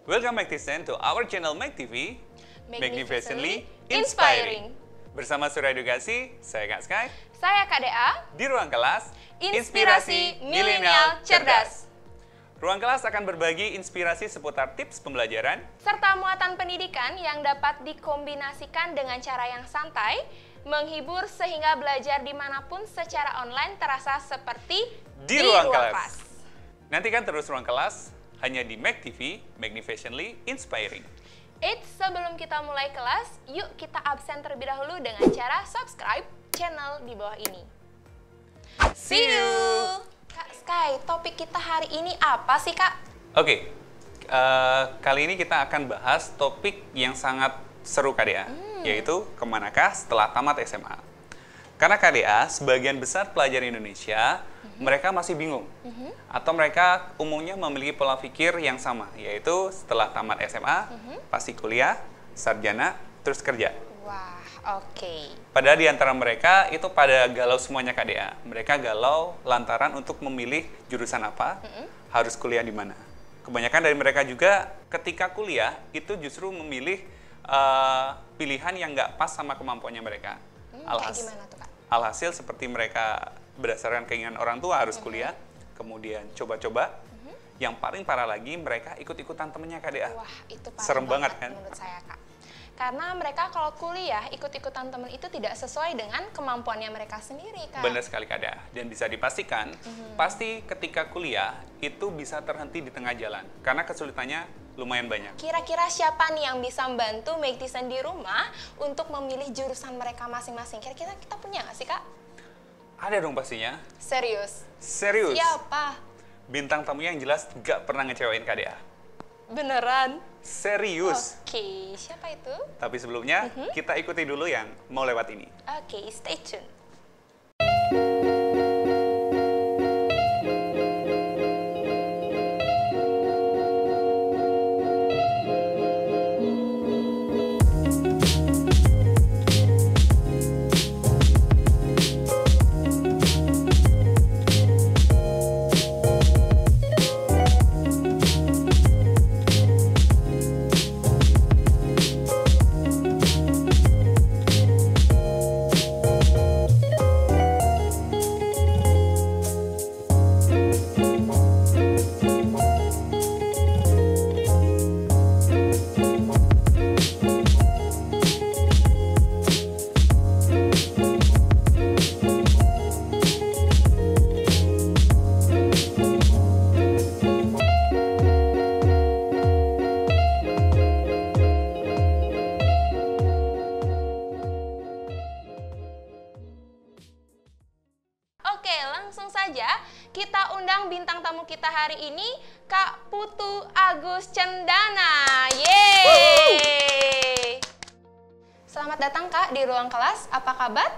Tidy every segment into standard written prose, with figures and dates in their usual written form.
Welcome back to our channel Make TV, Magnificently Inspiring. Bersama Surya Edukasi, saya Kak Sky, Saya Kak Dea, di ruang kelas Inspirasi Milenial Cerdas. Ruang kelas akan berbagi inspirasi seputar tips pembelajaran, serta muatan pendidikan yang dapat dikombinasikan dengan cara yang santai, menghibur sehingga belajar dimanapun secara online terasa seperti di ruang kelas. Nantikan terus ruang kelas hanya di Make TV, Magnificently Inspiring. Eits, sebelum kita mulai kelas, yuk kita absen terlebih dahulu dengan cara subscribe channel di bawah ini. See you! Kak Sky, topik kita hari ini apa sih, Kak? Oke, kali ini kita akan bahas topik yang sangat seru KDA, yaitu kemanakah setelah tamat SMA. Karena KDA, sebagian besar pelajar Indonesia, mereka masih bingung. Atau mereka umumnya memiliki pola pikir yang sama, yaitu setelah tamat SMA, pasti kuliah, sarjana, terus kerja. Wah, oke. Padahal di antara mereka itu pada galau semuanya KDA. Mereka galau lantaran untuk memilih jurusan apa, harus kuliah di mana. Kebanyakan dari mereka juga ketika kuliah itu justru memilih pilihan yang nggak pas sama kemampuannya mereka. Kayak gimana tuh, Kak? Alhasil seperti mereka berdasarkan keinginan orang tua harus kuliah, kemudian coba-coba. Yang paling parah lagi mereka ikut-ikutan temennya KDA. Wah, itu parah Serem banget kan? menurut saya, Kak. Karena mereka kalau kuliah, ikut-ikutan teman itu tidak sesuai dengan kemampuannya mereka sendiri, Kak. Benar sekali KDA. Dan bisa dipastikan, pasti ketika kuliah itu bisa terhenti di tengah jalan. Karena kesulitannya lumayan banyak. Kira-kira siapa nih yang bisa membantu Magnificent di rumah untuk memilih jurusan mereka masing-masing? Kira-kira kita punya nggak sih, Kak? Ada dong pastinya. Serius? Serius. Siapa? Bintang tamu yang jelas gak pernah ngecewain KDA. Beneran? Serius. Oke, siapa itu? Tapi sebelumnya, kita ikuti dulu yang mau lewat ini. Oke, stay tune. Oke, langsung saja kita undang bintang tamu kita hari ini, Kak Putu Agus Cendana. Yeay! Selamat datang, Kak, di ruang kelas. Apa kabar?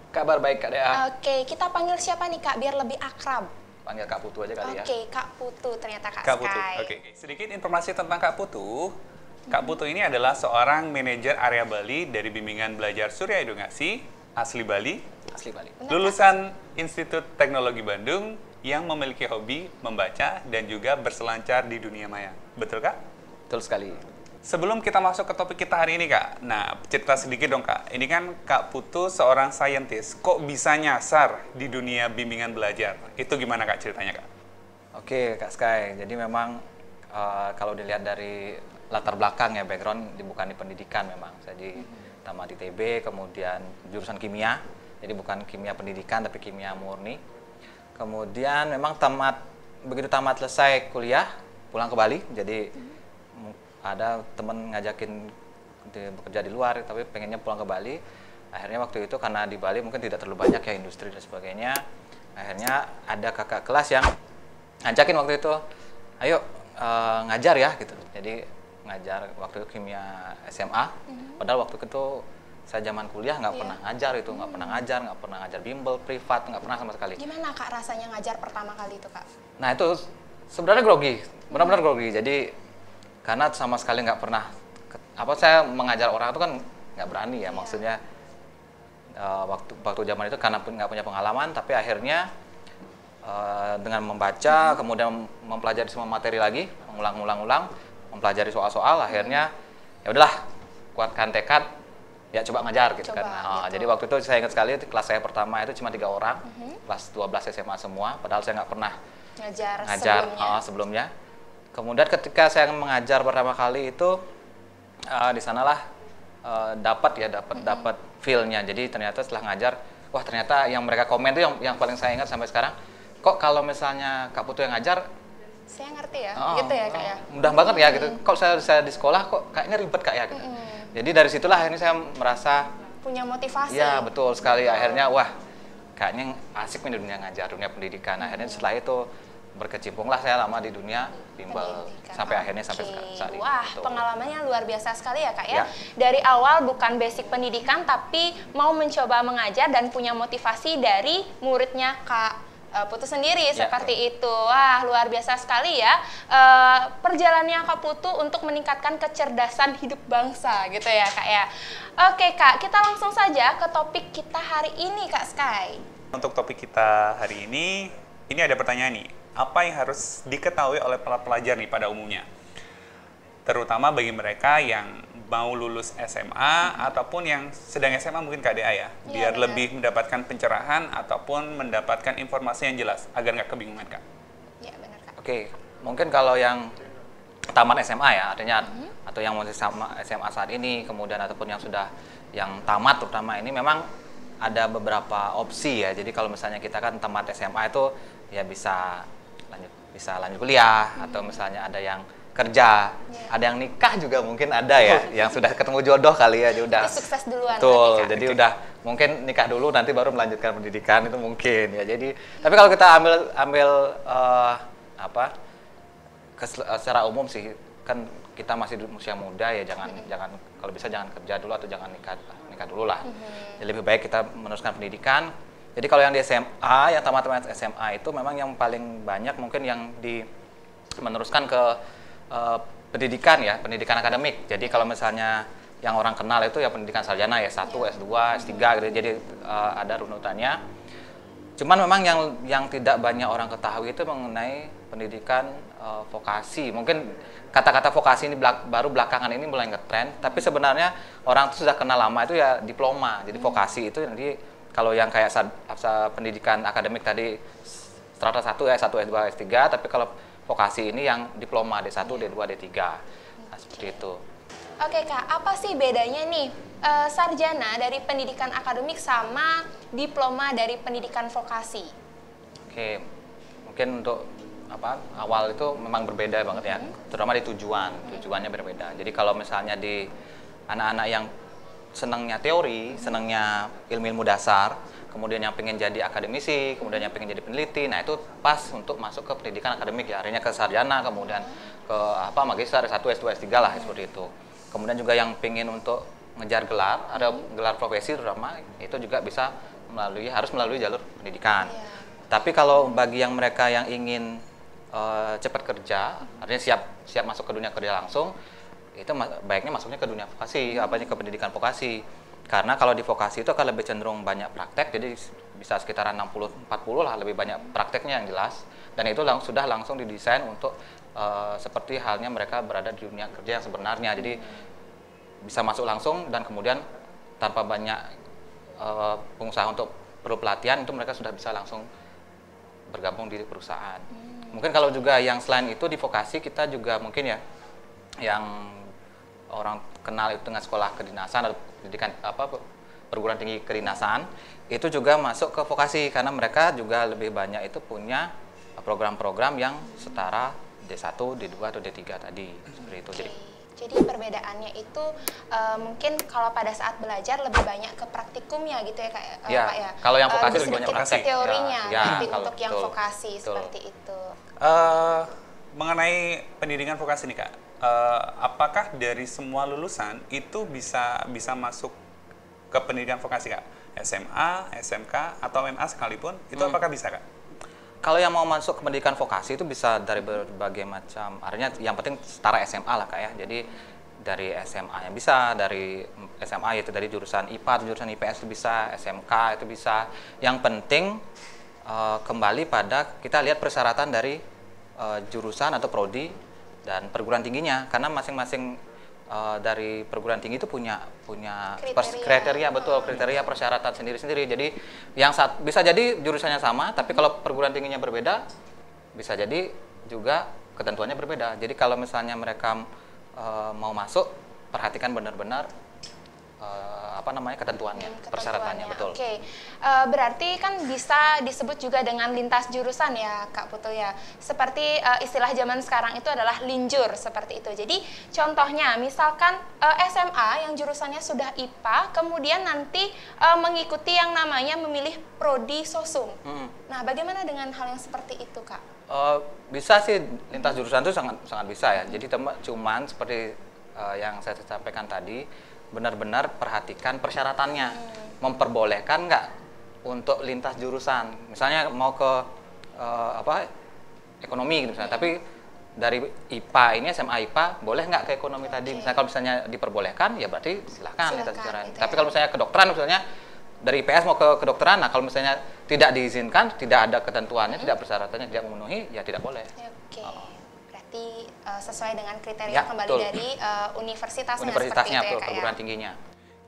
Kabar baik, Kak Dea. Oke, kita panggil siapa nih, Kak, biar lebih akrab? Panggil Kak Putu aja kali ya. Oke, Kak Putu, ternyata Kak Kak Putu. Sky. Oke, sedikit informasi tentang Kak Putu. Kak Putu ini adalah seorang manajer area Bali dari bimbingan belajar Surya Edukasi, asli Bali. Asli Bali. Benar, Lulusan Institut Teknologi Bandung yang memiliki hobi membaca dan juga berselancar di dunia maya. Betul, Kak? Betul sekali. Sebelum kita masuk ke topik kita hari ini, Kak. Nah, cerita sedikit dong, Kak. Ini kan Kak Putu seorang saintis. Kok bisa nyasar di dunia bimbingan belajar? Itu gimana, Kak, ceritanya, Kak? Oke, Kak Sky. Jadi memang kalau dilihat dari latar belakang ya, background bukan di pendidikan memang. Saya di tamat ITB, kemudian jurusan kimia. Jadi bukan kimia pendidikan, tapi kimia murni. Kemudian memang begitu tamat selesai kuliah, pulang ke Bali. Jadi ada teman ngajakin bekerja di luar, tapi pengennya pulang ke Bali. Akhirnya waktu itu karena di Bali mungkin tidak terlalu banyak ya industri dan sebagainya. Akhirnya ada kakak kelas yang ngajakin waktu itu, ayo ngajar ya gitu. Jadi ngajar waktu itu kimia SMA. Padahal waktu itu saya zaman kuliah nggak pernah ngajar itu, nggak pernah ngajar bimbel privat, nggak pernah sama sekali. Gimana, Kak, rasanya ngajar pertama kali itu, Kak? Nah itu sebenarnya grogi, benar-benar grogi. Jadi karena sama sekali nggak pernah, saya mengajar orang itu kan nggak berani ya, maksudnya waktu zaman itu karena nggak punya pengalaman, tapi akhirnya dengan membaca, kemudian mempelajari semua materi lagi, mengulang-ulang, mempelajari soal-soal, akhirnya ya udahlah kuatkan tekad, ya coba ngajar gitu kan. Nah, gitu. jadi waktu itu saya ingat sekali kelas saya pertama itu cuma 3 orang, kelas 12 SMA semua, padahal saya nggak pernah ngajar sebelumnya. Kemudian ketika saya mengajar pertama kali itu di sanalah dapat feel-nya. Jadi ternyata setelah ngajar, wah ternyata yang mereka komen itu yang paling saya ingat sampai sekarang. Kok kalau misalnya Kak Putu yang ngajar, saya ngerti ya, gitu ya Kak ya. Mudah banget ya gitu. Kok saya di sekolah kok kayaknya ribet Kak ya gitu. Jadi dari situlah akhirnya saya merasa punya motivasi. Ya betul sekali. Akhirnya wah kayaknya asik nih di dunia ngajar, dunia pendidikan. Akhirnya setelah itu berkecimpunglah saya lama di dunia bimbel sampai akhirnya sampai saat ini. Wah, pengalamannya luar biasa sekali ya Kak ya. Dari awal bukan basic pendidikan tapi mau mencoba mengajar dan punya motivasi dari muridnya Kak Putu sendiri seperti itu. Wah, luar biasa sekali ya perjalanannya Kak Putu untuk meningkatkan kecerdasan hidup bangsa gitu ya Kak ya. Oke Kak, kita langsung saja ke topik kita hari ini Kak Sky. Untuk topik kita hari ini ada pertanyaan nih. Apa yang harus diketahui oleh para pelajar nih pada umumnya? Terutama bagi mereka yang mau lulus SMA ataupun yang sedang SMA mungkin KDA ya, biar lebih mendapatkan pencerahan ataupun mendapatkan informasi yang jelas agar nggak kebingungan Kak. Iya benar Kak. Oke, mungkin kalau yang tamat SMA ya, artinya atau yang masih sama SMA saat ini, kemudian ataupun yang tamat terutama ini memang ada beberapa opsi ya. Jadi kalau misalnya kita kan tamat SMA itu ya bisa lanjut kuliah atau misalnya ada yang kerja, ada yang nikah juga mungkin ada ya, yang sudah ketemu jodoh kali ya, dia udah sukses duluan. Betul, jadi udah mungkin nikah dulu nanti baru melanjutkan pendidikan itu mungkin ya. Jadi tapi kalau kita ambil secara umum sih kan kita masih usia muda ya, jangan kalau bisa jangan kerja dulu atau jangan nikah dulu lah. Jadi lebih baik kita meneruskan pendidikan. Jadi kalau yang di SMA, yang tamat SMA itu memang yang paling banyak mungkin yang meneruskan ke pendidikan ya, pendidikan akademik. Jadi kalau misalnya yang orang kenal itu ya pendidikan sarjana ya, S1, S2, S3 gitu. Jadi ada runutannya. Cuman memang yang tidak banyak orang ketahui itu mengenai pendidikan vokasi. Mungkin kata-kata vokasi ini baru belakangan ini mulai ngetren, tapi sebenarnya orang itu sudah kenal lama itu ya diploma. Jadi vokasi itu nanti kalau yang kayak pendidikan akademik tadi strata 1 ya, S1, S2, S3, tapi kalau vokasi ini yang diploma D1, D2, D3. Nah, seperti itu. Oke Kak, apa sih bedanya nih sarjana dari pendidikan akademik sama diploma dari pendidikan vokasi? Oke, mungkin untuk awal itu memang berbeda banget ya, terutama di tujuannya berbeda. Jadi kalau misalnya di anak-anak yang senangnya teori, senangnya ilmu dasar, kemudian yang pengen jadi akademisi, kemudian yang pengen jadi peneliti, nah itu pas untuk masuk ke pendidikan akademik ya, akhirnya ke sarjana, kemudian ke magister, S1, S2, S3 lah seperti itu. Kemudian juga yang pengen untuk ngejar gelar, ada gelar profesi terutama, itu juga bisa harus melalui jalur pendidikan. Tapi kalau bagi yang mereka yang ingin cepat kerja, artinya siap masuk ke dunia kerja langsung, itu baiknya masuknya ke dunia vokasi, ke pendidikan vokasi. Karena kalau di vokasi itu akan lebih cenderung banyak praktek, jadi bisa sekitaran 60-40 lah, lebih banyak prakteknya yang jelas. Dan itu sudah langsung didesain untuk seperti halnya mereka berada di dunia kerja yang sebenarnya. Jadi bisa masuk langsung dan kemudian tanpa banyak pengusaha untuk perlu pelatihan, itu mereka sudah bisa langsung bergabung di perusahaan. Mungkin kalau juga yang selain itu di vokasi kita juga mungkin ya yang orang kenal itu dengan sekolah kedinasan atau pendidikan perguruan tinggi kedinasan, itu juga masuk ke vokasi karena mereka juga lebih banyak itu punya program-program yang setara D1, D2 atau D3 tadi seperti itu. Jadi perbedaannya itu mungkin kalau pada saat belajar lebih banyak ke praktikumnya gitu ya Kak ya. Pak ya. Kalau yang vokasi lebih banyak praktik. Teorinya nanti untuk yang betul, vokasi seperti itu. Mengenai pendidikan vokasi nih Kak, apakah dari semua lulusan itu bisa masuk ke pendidikan vokasi Kak? SMA, SMK, atau MA sekalipun, itu apakah bisa Kak? Kalau yang mau masuk ke pendidikan vokasi itu bisa dari berbagai macam, artinya yang penting setara SMA lah Kak ya. Jadi dari SMA yang bisa, dari SMA yaitu dari jurusan IPA atau jurusan IPS itu bisa, SMK itu bisa. Yang penting kembali pada kita lihat persyaratan dari jurusan atau prodi dan perguruan tingginya, karena masing-masing dari perguruan tinggi itu punya kriteria, betul, kriteria persyaratan sendiri-sendiri. Jadi yang bisa jadi jurusannya sama, tapi kalau perguruan tingginya berbeda, bisa jadi juga ketentuannya berbeda. Jadi kalau misalnya mereka mau masuk, perhatikan benar-benar ketentuannya, persyaratannya, betul. Oke. Berarti kan bisa disebut juga dengan lintas jurusan ya Kak Putu ya. Seperti istilah zaman sekarang itu adalah linjur seperti itu. Jadi contohnya misalkan SMA yang jurusannya sudah IPA, kemudian nanti mengikuti yang namanya memilih prodi sosum. Nah, bagaimana dengan hal yang seperti itu Kak? Bisa sih, lintas jurusan itu sangat bisa ya. Jadi cuman seperti yang saya sampaikan tadi, benar-benar perhatikan persyaratannya, memperbolehkan nggak untuk lintas jurusan. Misalnya mau ke ekonomi gitu misalnya, tapi dari IPA ini SMA IPA boleh nggak ke ekonomi tadi? Misalnya kalau misalnya diperbolehkan, ya berarti silahkan lintas jurusan. Gitu Tapi kalau misalnya kedokteran misalnya dari IPS mau ke kedokteran, nah kalau misalnya tidak diizinkan, tidak ada ketentuannya, tidak persyaratannya, tidak memenuhi, ya tidak boleh. Oke. Berarti sesuai dengan kriteria Ya, kembali betul. dari universitasnya Universitasnya, seperti itu ya Kak perguruan ya. tingginya.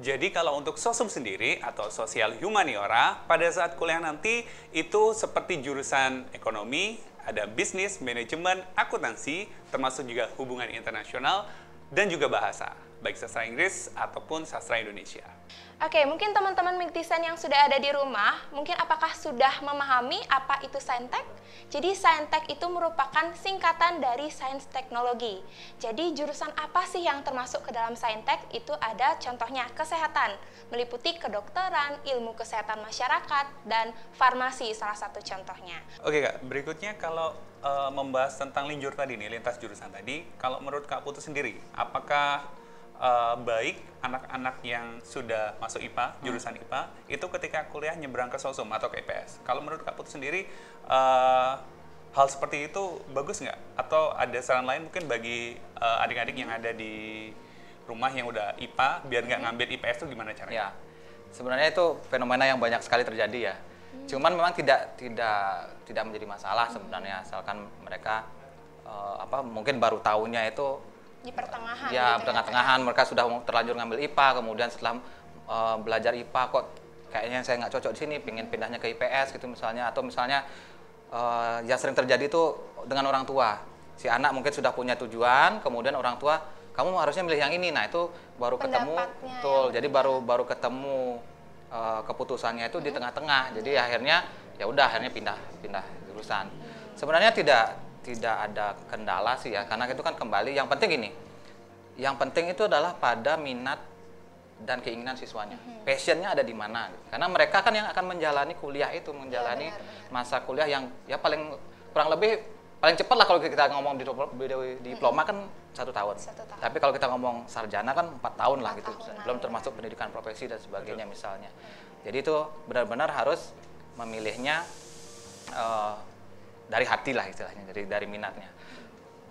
Jadi kalau untuk sosum sendiri atau sosial humaniora, pada saat kuliah nanti itu seperti jurusan ekonomi, ada bisnis, manajemen, akuntansi, termasuk juga hubungan internasional, dan juga bahasa, baik sastra Inggris ataupun sastra Indonesia. Oke, mungkin teman-teman Miktisan yang sudah ada di rumah, mungkin apakah sudah memahami apa itu Saintek? Jadi Saintek itu merupakan singkatan dari Sains Teknologi. Jadi jurusan apa sih yang termasuk ke dalam Saintek? Itu ada contohnya kesehatan, meliputi kedokteran, ilmu kesehatan masyarakat, dan farmasi salah satu contohnya. Oke Kak, berikutnya kalau membahas tentang linjur tadi nih, lintas jurusan tadi, kalau menurut Kak Putu sendiri, apakah baik anak-anak yang sudah masuk IPA, jurusan IPA, itu ketika kuliah nyebrang ke sosum atau ke IPS? Kalau menurut Kak Putu sendiri, hal seperti itu bagus nggak? Atau ada saran lain mungkin bagi adik-adik yang ada di rumah yang udah IPA, biar nggak ngambil IPS itu gimana caranya? Ya, sebenarnya itu fenomena yang banyak sekali terjadi ya. Cuman memang tidak menjadi masalah sebenarnya, asalkan mereka mungkin baru tahunya itu Di pertengahan ya, gitu tengah-tengahan mereka sudah terlanjur ngambil IPA, kemudian setelah belajar IPA kok kayaknya saya nggak cocok di sini, pengen pindahnya ke IPS gitu misalnya, atau misalnya yang sering terjadi itu dengan orang tua. Si anak mungkin sudah punya tujuan, kemudian orang tua, kamu harusnya milih yang ini. Nah, itu baru ketemu, Pendapatnya betul. yang Jadi baru ketemu keputusannya itu di tengah-tengah. Jadi akhirnya ya udah, akhirnya pindah jurusan. Sebenarnya tidak ada kendala sih ya, karena itu kan kembali yang penting ini. Yang penting itu adalah pada minat dan keinginan siswanya. Passionnya ada di mana? Karena mereka kan yang akan menjalani kuliah itu, menjalani masa kuliah yang ya kurang lebih paling cepat lah kalau kita ngomong di diploma kan 1 tahun. Tapi kalau kita ngomong sarjana kan 4 tahun lah gitu. Belum termasuk pendidikan profesi dan sebagainya misalnya. Jadi itu benar-benar harus memilihnya dari hati lah istilahnya, dari minatnya.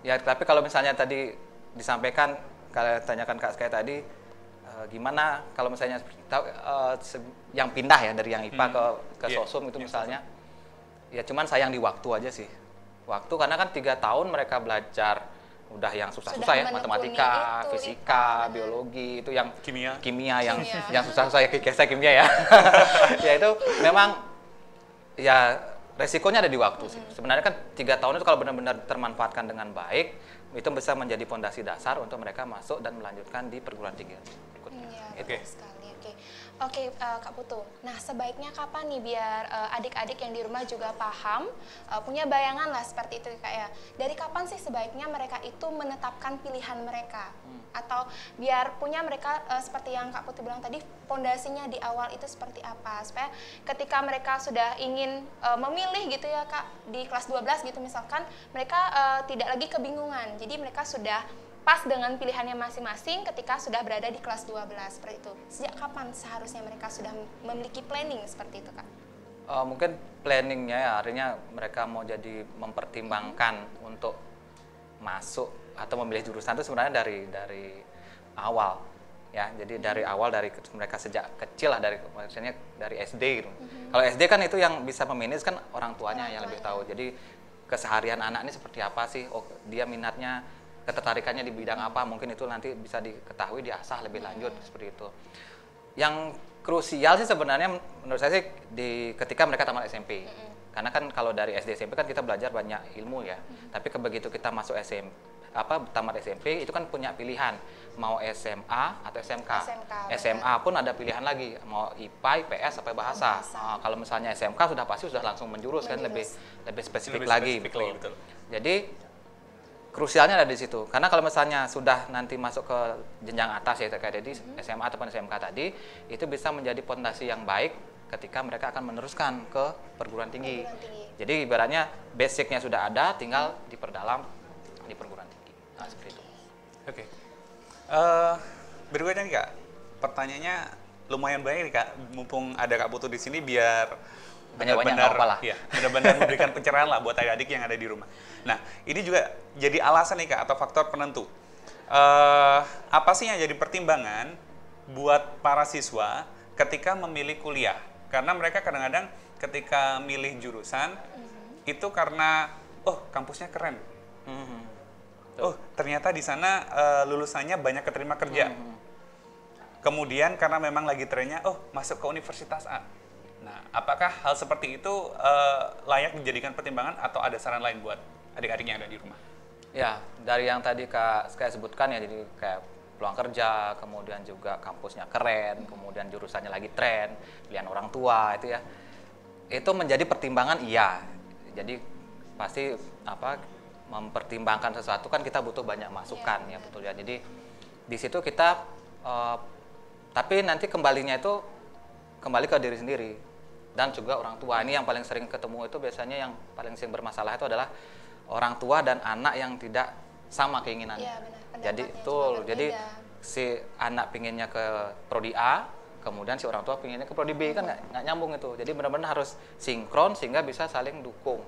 Ya, tapi kalau misalnya tadi disampaikan, kalau tanyakan Kak Sky tadi, gimana kalau misalnya yang pindah ya dari yang IPA ke sosum itu misalnya, ya cuman sayang di waktu aja sih. Waktu, karena kan 3 tahun mereka belajar udah yang susah-susah ya, matematika, fisika, biologi, itu yang kimia yang susah-susah ya, kayak kimia ya. Ya itu memang ya resikonya ada di waktu sih. Sebenarnya kan 3 tahun itu kalau benar-benar termanfaatkan dengan baik, itu bisa menjadi fondasi dasar untuk mereka masuk dan melanjutkan di perguruan tinggi berikutnya. Iya, betul sekali. Oke, Kak Putu. Nah, sebaiknya kapan nih biar adik-adik yang di rumah juga paham, punya bayangan lah seperti itu Kak ya. Dari kapan sih sebaiknya mereka itu menetapkan pilihan mereka? Atau biar punya mereka seperti yang Kak Putu bilang tadi, fondasinya di awal itu seperti apa? Supaya ketika mereka sudah ingin memilih gitu ya Kak, di kelas 12 gitu misalkan, mereka tidak lagi kebingungan. Jadi mereka sudah pas dengan pilihannya masing-masing ketika sudah berada di kelas 12 seperti itu. Sejak kapan seharusnya mereka sudah memiliki planning seperti itu Kak? Mungkin planningnya ya, artinya mereka mau jadi mempertimbangkan untuk masuk atau memilih jurusan itu sebenarnya dari awal ya. Jadi dari awal, dari mereka sejak kecil lah, maksudnya dari SD gitu. Kalau SD kan itu yang bisa memanage kan orang tuanya yang lebih tahu. Jadi keseharian anak ini seperti apa sih? Oh, dia minatnya ketertarikannya di bidang apa, mungkin itu nanti bisa diketahui, diasah lebih lanjut seperti itu. Yang krusial sih sebenarnya menurut saya sih ketika mereka tamat SMP. Karena kan kalau dari SD SMP kan kita belajar banyak ilmu ya. Tapi begitu kita masuk tamat SMP itu kan punya pilihan mau SMA atau SMK. SMA pun ada pilihan lagi mau IPA, IPS sampai bahasa. Kalau misalnya SMK sudah pasti sudah langsung menjurus. Kan lebih spesifik lagi. Betul. Jadi krusialnya ada di situ. Karena kalau misalnya sudah nanti masuk ke jenjang atas ya kayak tadi SMA ataupun SMK tadi, itu bisa menjadi fondasi yang baik ketika mereka akan meneruskan ke perguruan tinggi. Jadi ibaratnya basicnya sudah ada, tinggal diperdalam di perguruan tinggi. Nah, seperti itu. Oke. Berikutnya nih Kak, pertanyaannya lumayan banyak nih Kak, mumpung ada Kak Putu di sini biar benar-benar memberikan pencerahan lah buat adik-adik yang ada di rumah. Nah, ini juga jadi alasan nih Kak atau faktor penentu. Apa sih yang jadi pertimbangan buat para siswa ketika memilih kuliah? Karena mereka kadang-kadang ketika milih jurusan itu karena kampusnya keren. Ternyata di sana lulusannya banyak keterima kerja. Kemudian karena memang lagi trennya, masuk ke universitas A. Nah, apakah hal seperti itu layak dijadikan pertimbangan atau ada saran lain buat adik-adik yang ada di rumah? Ya, dari yang tadi Kak sebutkan ya, jadi kayak peluang kerja, kemudian juga kampusnya keren, kemudian jurusannya lagi tren, pilihan orang tua itu ya. Itu menjadi pertimbangan iya. Jadi pasti mempertimbangkan sesuatu kan kita butuh banyak masukan ya betul ya. Jadi di situ kita tapi nanti kembalinya itu kembali ke diri sendiri dan juga orang tua. Ini yang paling sering ketemu itu biasanya yang paling sering bermasalah itu adalah orang tua dan anak yang tidak sama keinginannya. Ya, benar. Jadi jadi si anak pinginnya ke prodi A, kemudian si orang tua pinginnya ke prodi B, kan nggak nyambung itu. Jadi benar-benar harus sinkron sehingga bisa saling dukung.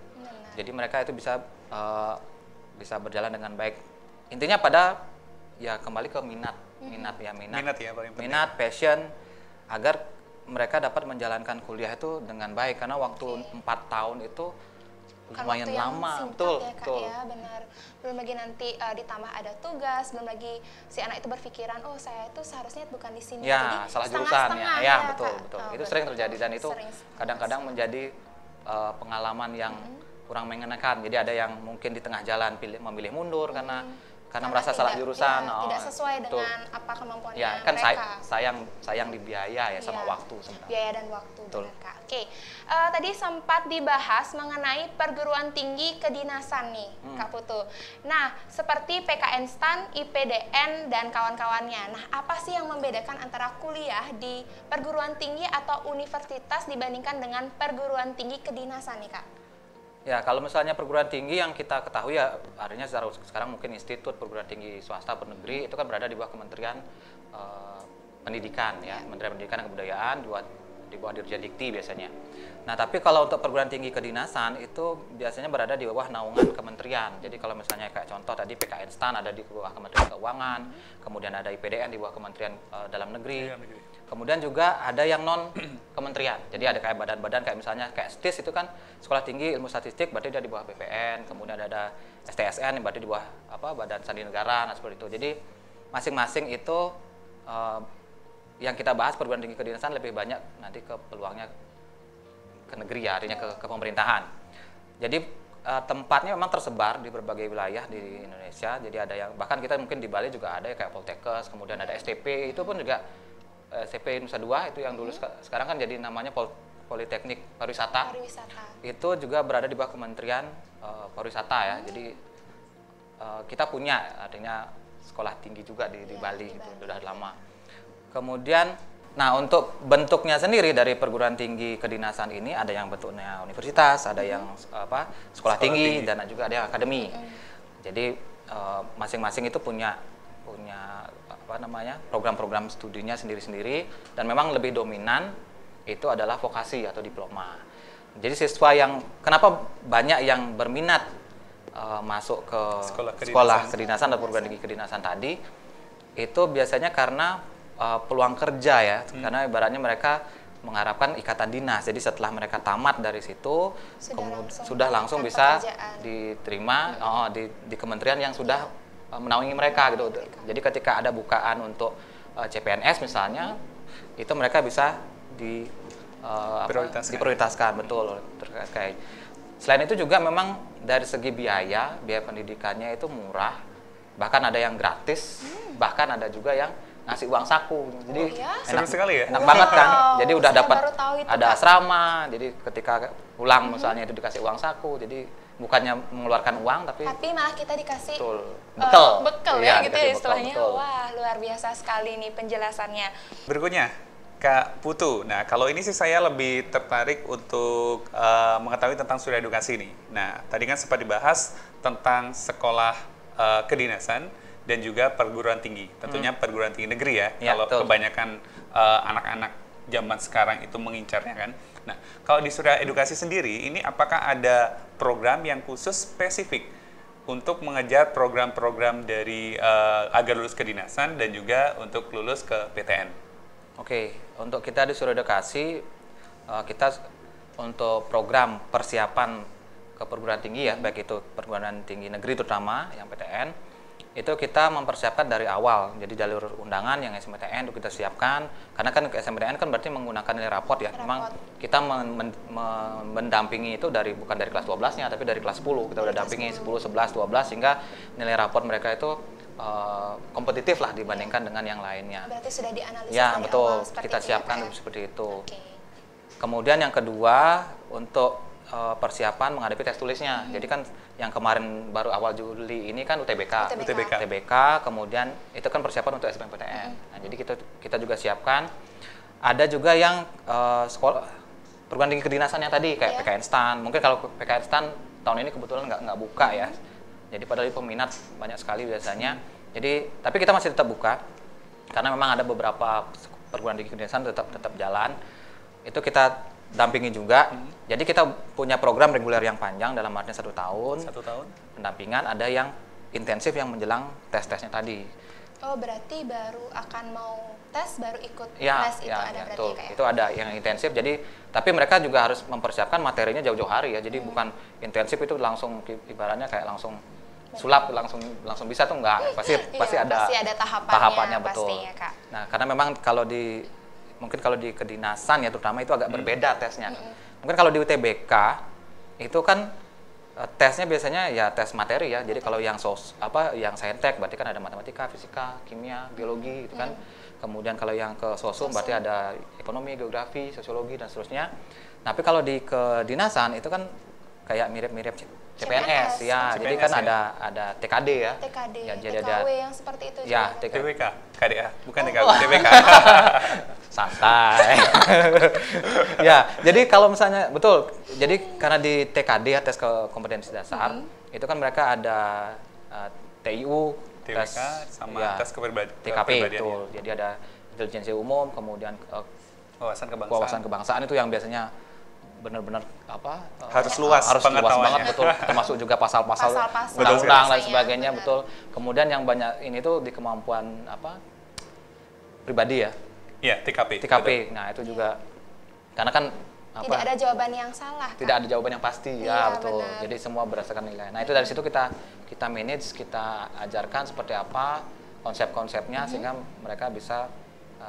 Jadi mereka itu bisa berjalan dengan baik. Intinya ya kembali ke minat passion, agar mereka dapat menjalankan kuliah itu dengan baik. Karena waktu 4 tahun itu lumayan lama, betul. Ya, benar. Belum lagi nanti ditambah ada tugas, belum lagi si anak itu berpikiran, saya itu seharusnya bukan di sini. Ya, jadi salah jurusan ya, betul. Itu sering terjadi dan itu kadang-kadang menjadi pengalaman yang kurang mengenakan. Jadi ada yang mungkin di tengah jalan memilih mundur karena merasa salah jurusan. Tidak sesuai dengan apa kemampuannya ya, kan mereka. sayang di biaya ya sama waktu sebenarnya. Biaya dan waktu, benar Kak. Oke, tadi sempat dibahas mengenai perguruan tinggi kedinasan nih, Kak Putu. Nah, seperti PKN STAN, IPDN, dan kawan-kawannya. Nah, apa sih yang membedakan antara kuliah di perguruan tinggi atau universitas dibandingkan dengan perguruan tinggi kedinasan nih, Kak? Ya, kalau misalnya perguruan tinggi yang kita ketahui ya, artinya sekarang mungkin institut perguruan tinggi swasta bernegeri itu kan berada di bawah Kementerian Pendidikan ya, Kementerian Pendidikan dan Kebudayaan, di bawah Dirjen Dikti biasanya. Nah, tapi kalau untuk perguruan tinggi kedinasan itu biasanya berada di bawah naungan kementerian. Jadi kalau misalnya kayak contoh tadi PKN STAN ada di bawah Kementerian Keuangan, kemudian ada IPDN di bawah Kementerian Dalam Negeri. Kemudian juga ada yang non kementerian. Jadi ada kayak badan-badan kayak misalnya kayak STIS itu kan Sekolah Tinggi Ilmu Statistik, berarti dia di bawah BPN. Kemudian ada STSN berarti di bawah Badan Sandi Negara, nah seperti itu. Jadi masing-masing itu yang kita bahas perguruan tinggi kedinasan lebih banyak nanti ke peluangnya ke negeri ya, artinya ke pemerintahan. Jadi tempatnya memang tersebar di berbagai wilayah di Indonesia. Jadi ada yang bahkan kita mungkin di Bali juga ada ya kayak Poltekkes, kemudian ada STP, itu pun juga STP Nusa Dua itu yang dulu sekarang kan jadi namanya Politeknik Pariwisata. Itu juga berada di bawah Kementerian Pariwisata ya. Jadi kita punya artinya sekolah tinggi juga di Bali itu sudah lama. Kemudian nah untuk bentuknya sendiri dari perguruan tinggi kedinasan ini ada yang bentuknya universitas, ada yang sekolah tinggi dan juga ada yang akademi. Jadi masing-masing itu punya program-program studinya sendiri-sendiri, dan memang lebih dominan itu adalah vokasi atau diploma. Jadi siswa yang kenapa banyak yang berminat masuk ke sekolah kedinasan atau perguruan tinggi kedinasan tadi itu biasanya karena peluang kerja ya, karena ibaratnya mereka mengharapkan ikatan dinas. Jadi setelah mereka tamat dari situ sudah langsung bisa diterima di kementerian yang sudah menaungi mereka gitu. Jadi ketika ada bukaan untuk CPNS misalnya, itu mereka bisa diprioritaskan, betul, terkait. Selain itu juga memang dari segi biaya pendidikannya itu murah, bahkan ada yang gratis, bahkan ada juga yang ngasih uang saku. Jadi seru sekali ya. Enak banget kan. Jadi udah Saya dapat baru tahu itu, ada Kak. asrama. Jadi ketika pulang misalnya itu dikasih uang saku. Jadi bukannya mengeluarkan uang tapi malah kita dikasih bekal. bekal Iya, ya gitu ya dikasih bekal, istilahnya. betul. Wah, luar biasa sekali nih penjelasannya. Berikutnya, Kak Putu. Nah, kalau ini sih saya lebih tertarik untuk mengetahui tentang studi edukasi nih. Nah, tadi kan sempat dibahas tentang sekolah kedinasan dan juga perguruan tinggi. Tentunya perguruan tinggi negeri ya, Ya, kalau betul. kebanyakan anak-anak zaman sekarang itu mengincarnya kan. Nah, kalau di studi edukasi sendiri, ini apakah ada program yang khusus spesifik untuk mengejar program-program dari agar lulus kedinasan dan juga untuk lulus ke PTN? Oke, untuk kita di Studi Edukasi, kita untuk program persiapan ke perguruan tinggi ya, baik itu perguruan tinggi negeri terutama yang PTN, itu kita mempersiapkan dari awal. Jadi jalur undangan yang SMPTN itu kita siapkan, karena kan ke SMPTN kan berarti menggunakan nilai raport ya. Memang kita mendampingi itu bukan dari kelas 12-nya, tapi dari kelas 10. Kita udah dampingi 10, 11, 12 sehingga nilai raport mereka itu kompetitif lah dibandingkan dengan yang lainnya. Berarti sudah dianalisis Ya, dari betul. awal seperti Kita itu siapkan ya, Kak, ya? seperti itu. Oke. Kemudian yang kedua untuk persiapan menghadapi tes tulisnya. Jadi kan yang kemarin baru awal Juli ini kan UTBK. UTBK, kemudian itu kan persiapan untuk SBMPTN. Nah, jadi kita juga siapkan. Ada juga yang sekolah perguruan tinggi kedinasan yang tadi kayak PKN STAN. Mungkin kalau PKN STAN tahun ini kebetulan nggak buka ya. Jadi padahal peminat banyak sekali biasanya. Jadi tapi kita masih tetap buka karena memang ada beberapa perguruan tinggi kedinasan tetap jalan. Itu kita dampingi juga. Jadi kita punya program reguler yang panjang dalam artinya 1 tahun. 1 tahun. Pendampingan, ada yang intensif yang menjelang tes-tesnya tadi. Oh, berarti baru akan mau tes baru ikut Ya, les itu ada berarti betul. ya, Kak, ya? Itu ada yang intensif. Jadi tapi mereka juga harus mempersiapkan materinya jauh-jauh hari ya. Jadi bukan intensif itu langsung ibaratnya kayak langsung sulap langsung bisa tuh enggak. Pasti Iya, ada tahapannya betul. pastinya, Kak. Nah, karena memang mungkin kalau di kedinasan ya terutama itu agak berbeda tesnya. Mungkin kalau di UTBK itu kan tesnya biasanya ya tes materi ya. Jadi kalau yang yang saintek berarti kan ada matematika, fisika, kimia, biologi gitu kan. Kemudian kalau yang ke sosum berarti ada ekonomi, geografi, sosiologi dan seterusnya. Tapi kalau di kedinasan itu kan kayak mirip-mirip CPNS ya. CPNS, Jadi kan ya. ada TKD ya. TKD, Ya, jadi TKW yang seperti itu Ya, juga. TBK, KDA, bukan TKW, TBK. Santai. Ya, jadi kalau misalnya betul. Jadi karena di TKD ya, tes kompetensi dasar, itu kan mereka ada TIU, TBK sama ya, tes TKP kepribadian. betul. Jadi ada intelijensi umum, kemudian Wawasan kebangsaan. wawasan kebangsaan itu yang biasanya benar-benar Harus luas harus luas pengetahuannya. banget betul, termasuk juga pasal-pasal Pasal-pasal undang-undang dan biasanya, sebagainya benar. betul. Kemudian yang banyak ini tuh di kemampuan pribadi ya. Iya, TKP. TKP. betul. Nah, itu juga karena kan Tidak ada jawaban yang salah, Kak. tidak ada jawaban yang pasti. Iya, Ya, betul. benar. Jadi semua berdasarkan nilai. Nah, itu dari situ kita manage, kita ajarkan seperti apa konsep-konsepnya sehingga mereka bisa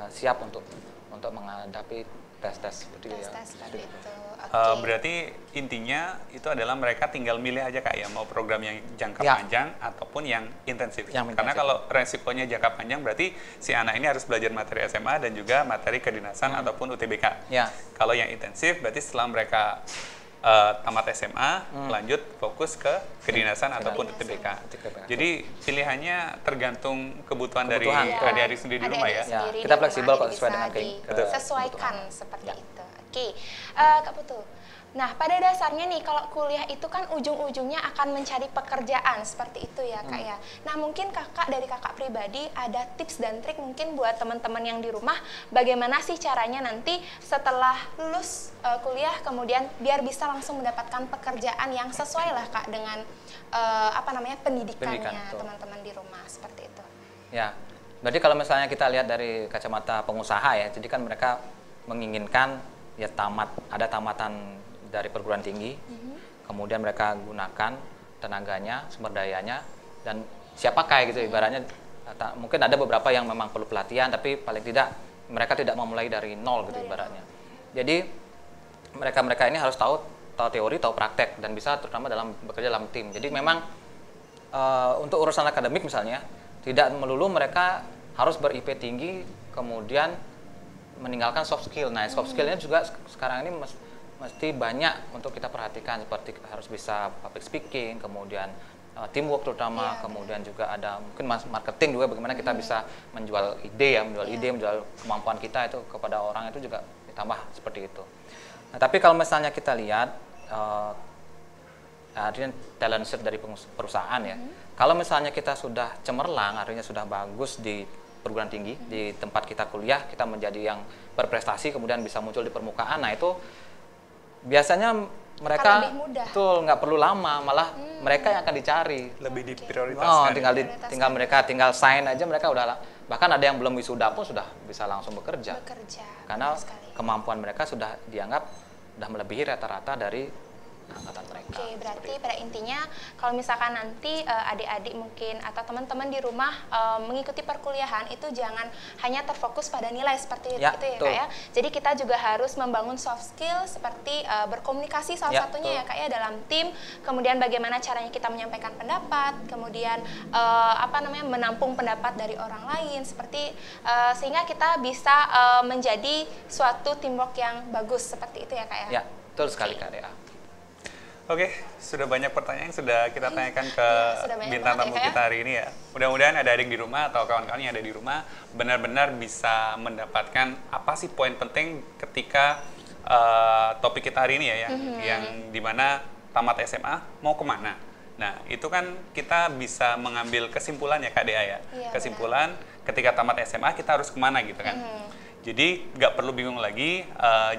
siap untuk menghadapi tes-tes seperti itu ya. Tes seperti itu. Berarti intinya itu adalah mereka tinggal milih aja Kak ya, mau program yang jangka Ya. panjang ataupun yang intensif. Yang Karena intensif. kalau resikonya jangka panjang berarti si anak ini harus belajar materi SMA dan juga materi kedinasan ataupun UTBK. Ya. Kalau yang intensif berarti setelah mereka tamat SMA, lanjut fokus ke kedinasan ataupun UTBK. Jadi pilihannya tergantung kebutuhan dari Kebutuhan, adik-adik sendiri di rumah ya. Ya, Sendiri kita di fleksibel rumah, kok sesuai bisa dengan disesuaikan kebutuhan. seperti Ya. itu. Oke, Kak Putu. Nah, pada dasarnya nih kalau kuliah itu kan ujung-ujungnya akan mencari pekerjaan seperti itu ya, Kak ya. Nah, mungkin dari kakak pribadi ada tips dan trik mungkin buat teman-teman yang di rumah bagaimana sih caranya nanti setelah lulus kuliah kemudian biar bisa langsung mendapatkan pekerjaan yang sesuai lah Kak dengan pendidikannya betul. teman-teman di rumah seperti itu. Ya, berarti kalau misalnya kita lihat dari kacamata pengusaha ya, jadi kan mereka menginginkan ya ada tamatan dari perguruan tinggi, kemudian mereka gunakan tenaganya, sumber dayanya, dan siapakah gitu ibaratnya. Mungkin ada beberapa yang memang perlu pelatihan, tapi paling tidak mereka tidak memulai dari nol gitu ibaratnya. Jadi mereka ini harus tahu teori, tahu praktek, dan bisa terutama dalam bekerja dalam tim. Jadi memang untuk urusan akademik misalnya tidak melulu mereka harus ber-IP tinggi kemudian meninggalkan soft skill. Nah, soft skillnya juga sekarang ini mesti banyak untuk kita perhatikan, seperti harus bisa public speaking, kemudian teamwork terutama, kemudian juga ada mungkin marketing juga, bagaimana kita bisa menjual ide menjual kemampuan kita itu kepada orang, itu juga ditambah seperti itu. Nah, tapi kalau misalnya kita lihat artinya talent search dari perusahaan ya, kalau misalnya kita sudah cemerlang, artinya sudah bagus di perguruan tinggi, di tempat kita kuliah, kita menjadi yang berprestasi, kemudian bisa muncul di permukaan, nah itu biasanya mereka betul nggak perlu lama, malah mereka yang akan dicari, lebih diprioritaskan. Tinggal sign aja, mereka udah, bahkan ada yang belum wisuda pun sudah bisa langsung bekerja karena kemampuan mereka sudah dianggap sudah melebihi rata-rata dari angkatan mereka. Oke, berarti pada intinya kalau misalkan nanti adik-adik mungkin atau teman-teman di rumah mengikuti perkuliahan itu jangan hanya terfokus pada nilai seperti itu ya Kak ya. Jadi kita juga harus membangun soft skill seperti berkomunikasi salah satunya ya Kak ya dalam tim, kemudian bagaimana caranya kita menyampaikan pendapat, kemudian menampung pendapat dari orang lain seperti sehingga kita bisa menjadi suatu teamwork yang bagus seperti itu ya Kak ya. Ya, betul sekali Kak Dea. Oke, sudah banyak pertanyaan yang sudah kita tanyakan ke bintang tamu kita hari ini ya. Mudah-mudahan ada adik di rumah atau kawan-kawan yang ada di rumah benar-benar bisa mendapatkan apa sih poin penting ketika topik kita hari ini ya, yang dimana tamat SMA mau kemana. Nah, itu kan kita bisa mengambil kesimpulan ya Kak Dea ya. Kesimpulan ketika tamat SMA kita harus kemana gitu kan. Jadi nggak perlu bingung lagi,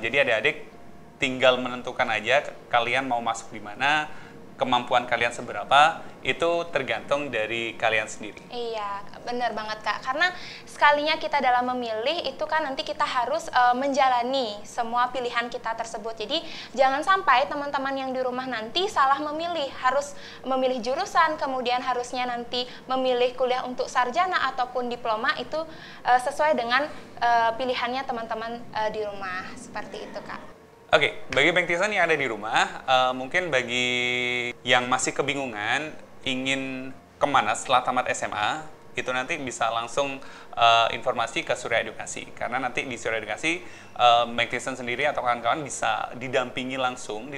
jadi adik-adik tinggal menentukan aja kalian mau masuk di mana, kemampuan kalian seberapa, itu tergantung dari kalian sendiri. Iya, benar banget Kak. Karena sekalinya kita dalam memilih, itu kan nanti kita harus menjalani semua pilihan kita tersebut. Jadi jangan sampai teman-teman yang di rumah nanti salah memilih, harus memilih jurusan, kemudian harusnya nanti memilih kuliah untuk sarjana ataupun diploma, itu sesuai dengan pilihannya teman-teman di rumah. Seperti itu Kak. Oke, bagi Bengtisan yang ada di rumah, mungkin bagi yang masih kebingungan ingin kemana setelah tamat SMA, itu nanti bisa langsung informasi ke Surya Edukasi. Karena nanti di Surya Edukasi, Bengtisan sendiri atau kawan-kawan bisa didampingi langsung,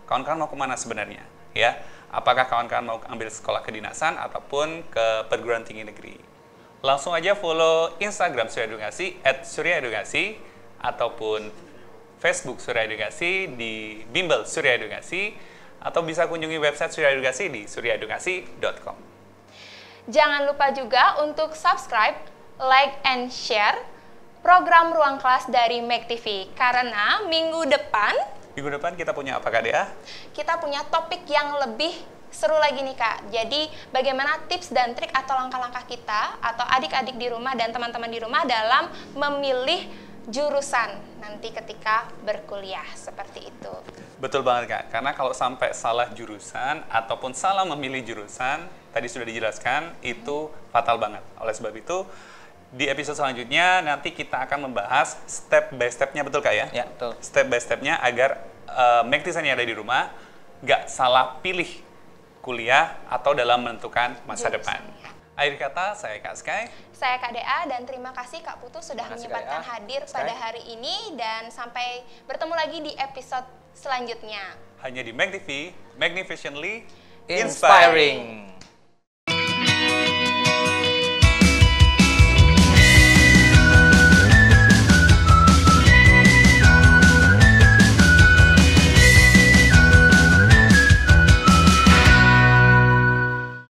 kawan-kawan mau kemana sebenarnya, ya? Apakah kawan-kawan mau ambil sekolah kedinasan ataupun ke perguruan tinggi negeri? Langsung aja follow Instagram Surya Edukasi @suryaedukasi ataupun Facebook Surya Edukasi, di Bimbel Surya Edukasi, atau bisa kunjungi website Surya Edukasi di suryaedukasi.com. Jangan lupa juga untuk subscribe, like, and share program Ruang Kelas dari MEK TV. Karena minggu depan kita punya apa Kak Dea? Kita punya topik yang lebih seru lagi nih Kak. Jadi bagaimana tips dan trik atau langkah-langkah kita atau adik-adik di rumah dan teman-teman di rumah dalam memilih jurusan nanti ketika berkuliah, seperti itu. Betul banget Kak, karena kalau sampai salah jurusan ataupun salah memilih jurusan, tadi sudah dijelaskan, itu fatal banget. Oleh sebab itu, di episode selanjutnya nanti kita akan membahas step by step-nya, betul Kak ya? Ya, betul. Step by step-nya agar Mektisan yang ada di rumah nggak salah pilih kuliah atau dalam menentukan masa depan. Akhir kata, saya Kak Sky. Saya Kak Dea, dan terima kasih Kak Putu sudah menyempatkan hadir pada hari ini, dan sampai bertemu lagi di episode selanjutnya. Hanya di MEK TV, Magnificently Inspiring.